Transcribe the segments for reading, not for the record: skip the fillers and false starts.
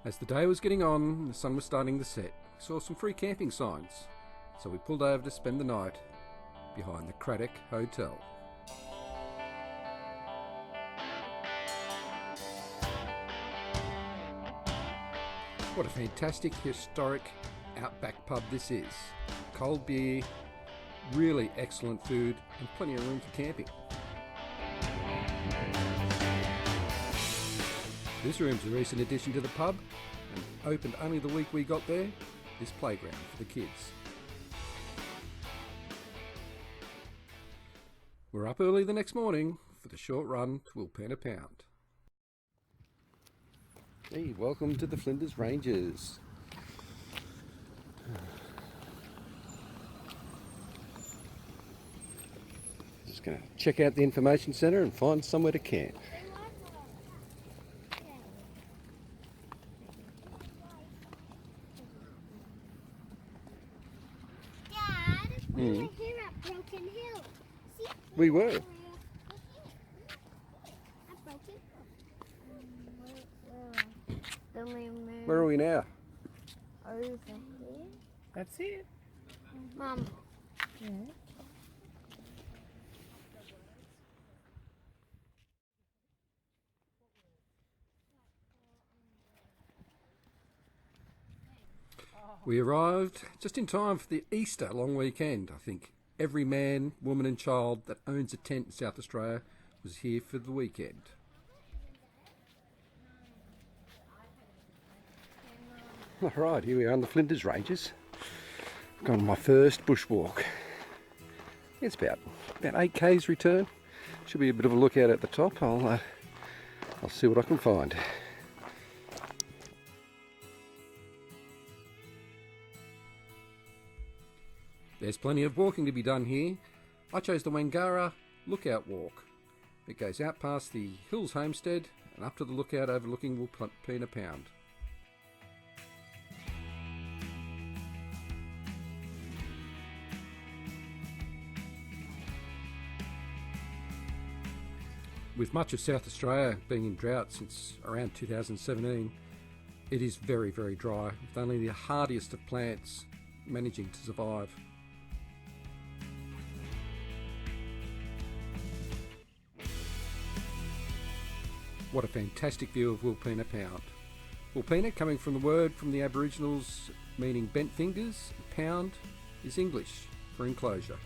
As the day was getting on and the sun was starting to set, we saw some free camping signs, so we pulled over to spend the night behind the Cradock Hotel. What a fantastic, historic outback pub this is. Cold beer, really excellent food and plenty of room for camping. This room's a recent addition to the pub and opened only the week we got there. This playground for the kids. We're up early the next morning for the short run to Wilpena Pound. Hey, welcome to the Flinders Ranges. Just going to check out the information centre and find somewhere to camp. We were here at Broken Hill. See? We were. At Broken Hill. Where are we now? Over here. That's it. Mum. Yeah. We arrived just in time for the Easter long weekend, I think. Every man, woman and child that owns a tent in South Australia was here for the weekend. Alright, here we are on the Flinders Ranges. I've gone on my first bushwalk. It's about 8 k's return. Should be a bit of a lookout at the top. I'll see what I can find. There's plenty of walking to be done here. I chose the Wangarra Lookout walk. It goes out past the Hills Homestead and up to the lookout overlooking Wilpena Pound. With much of South Australia being in drought since around 2017, it is very, very dry, with only the hardiest of plants managing to survive. What a fantastic view of Wilpena Pound. Wilpena, coming from the word from the Aboriginals meaning bent fingers, pound is English for enclosure.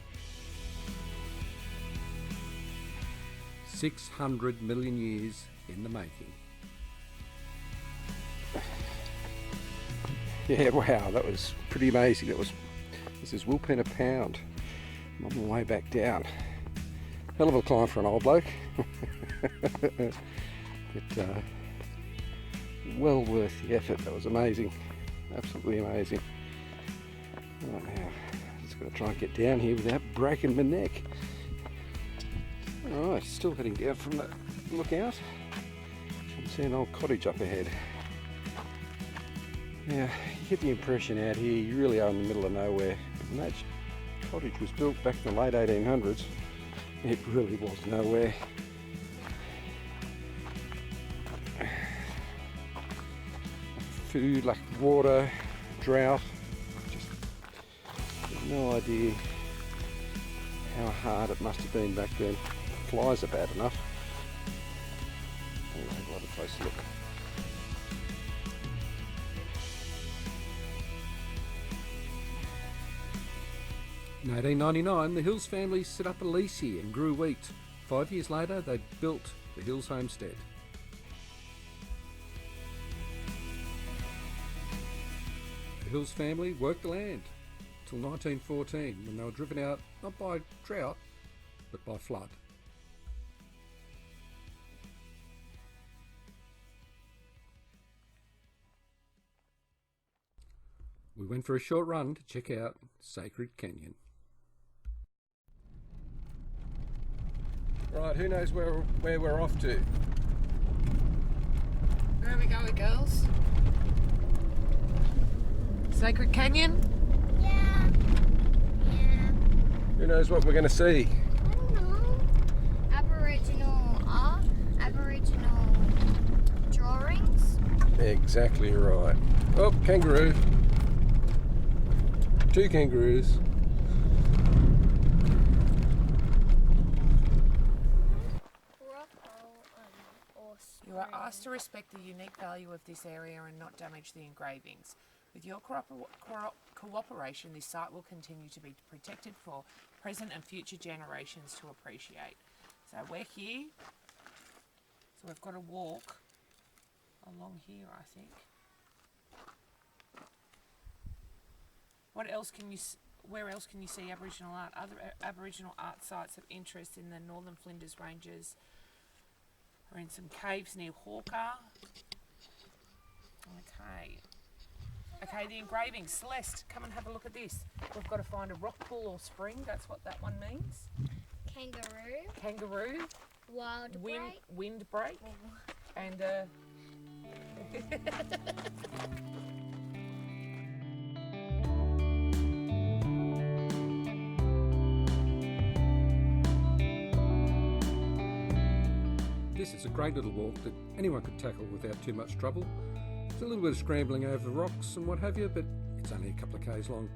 600 million years in the making. Yeah, wow, that was pretty amazing. This is Wilpena Pound. I'm on my way back down. Hell of a climb for an old bloke. But well worth the effort. That was amazing, absolutely amazing. Right now, just got to try and get down here without breaking my neck. Alright, still heading down from the lookout. You can see an old cottage up ahead. Now, you get the impression out here you really are in the middle of nowhere. And that cottage was built back in the late 1800s. It really was nowhere. Food, lack of water, drought, just no idea how hard it must have been back then. Flies are bad enough. Let's have a lot closer look. In 1899, the Hills family set up a lease here and grew wheat. 5 years later, they built the Hills Homestead. The Hills family worked the land till 1914, when they were driven out not by drought but by flood. We went for a short run to check out Sacred Canyon. Right, who knows where we're off to? Where are we going, girls? Sacred Canyon? Yeah. Who knows what we're going to see? I don't know. Aboriginal art, Aboriginal drawings. Exactly right. Oh, kangaroo. 2 kangaroos. You are asked to respect the unique value of this area and not damage the engravings. With your cooperation, this site will continue to be protected for present and future generations to appreciate. So we're here. So we've got to walk along here, I think. What else can you? Where else can you see Aboriginal art? Other Aboriginal art sites of interest in the Northern Flinders Ranges are in some caves near Hawker. Okay, the engravings. Celeste, come and have a look at this. We've got to find a rock pool or spring. That's what that one means. Kangaroo. Windbreak. And This is a great little walk that anyone could tackle without too much trouble. It's a little bit of scrambling over the rocks and what have you, but it's only a couple of k's long.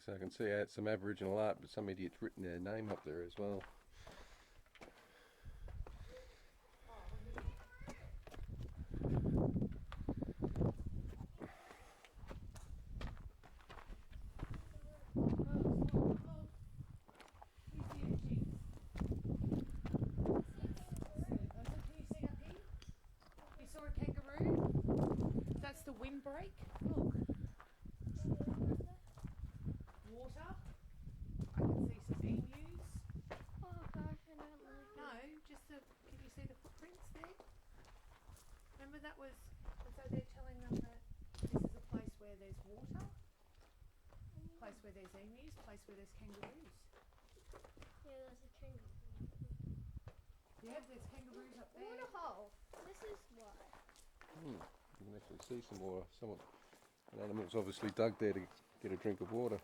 So I can see it's some Aboriginal art, but some idiot's written their name up there as well. you saw a kangaroo? That's the windbreak. Look. Water. I can see some emus. Oh gosh, I don't like No, just the. Can you see the footprints there? Remember that was. So they're telling them that this is a place where there's water, place where there's emus, place where there's kangaroos. Yeah, there's a kangaroo. Yeah, there's kangaroos up there. Water hole. This is why. You can actually see some more. An animal's obviously dug there to get a drink of water.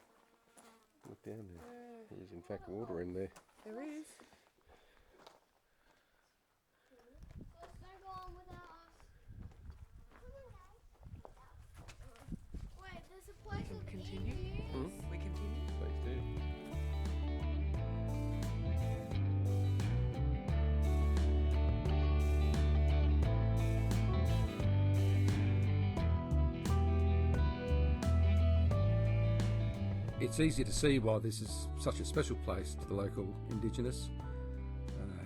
Look down there. There's in fact water in there. There is. Let's don't go on without us. Wait, there's a place with Continue. emus. We continue. Please do. It's easy to see why this is such a special place to the local Indigenous.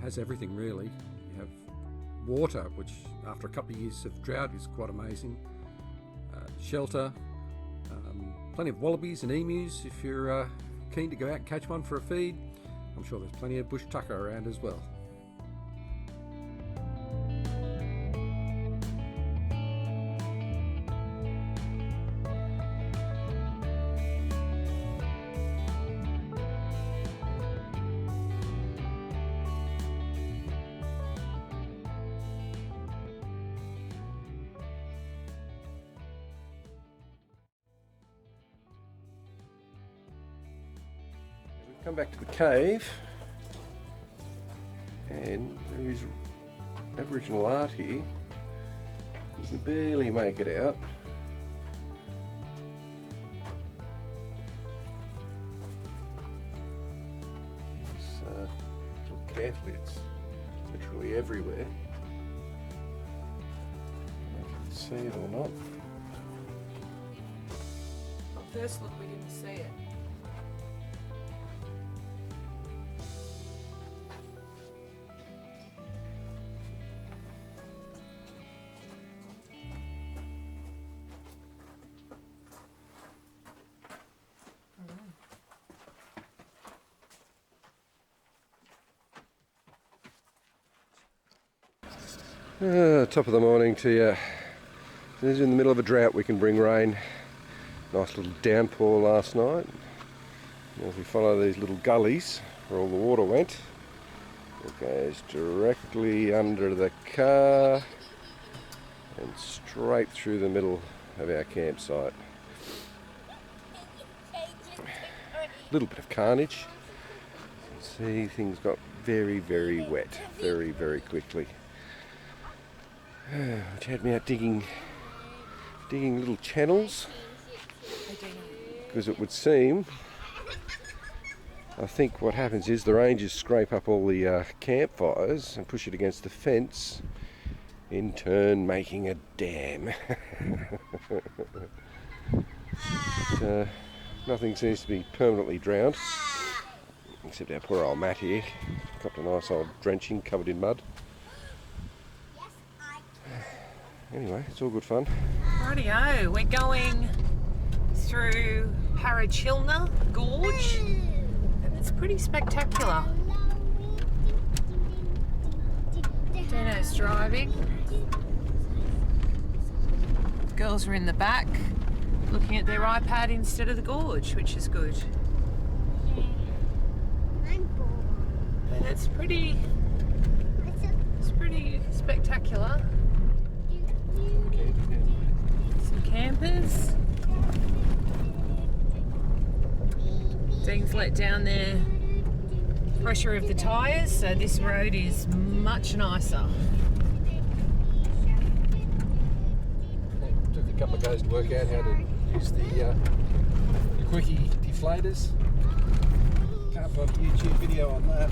Has everything really. You have water, which after a couple of years of drought is quite amazing. Shelter, plenty of wallabies and emus if you're keen to go out and catch one for a feed. I'm sure there's plenty of bush tucker around as well. Come back to the cave, and there is Aboriginal art here. You can barely make it out. Look carefully, it's literally everywhere. I don't know if you can see it or not. At first look, we didn't see it. Top of the morning to you. This is in the middle of a drought, we can bring rain. Nice little downpour last night. Now if we follow these little gullies where all the water went, it goes directly under the car and straight through the middle of our campsite. A little bit of carnage. You can see things got very, very wet, very, very quickly. Which had me out digging little channels, because it would seem, I think what happens is the rangers scrape up all the campfires and push it against the fence, in turn making a dam. But, nothing seems to be permanently drowned, except our poor old Matt here. Got a nice old drenching, covered in mud. Anyway, it's all good fun. Rightio, we're going through Parachilna Gorge, and it's pretty spectacular. Dano's driving. Girls are in the back, looking at their iPad instead of the gorge, which is good. And it's pretty spectacular. Some campers. Dean's let down the pressure of the tyres, so this road is much nicer. Took a couple of goes to work out how to use the quickie deflators. Can't find a YouTube video on that.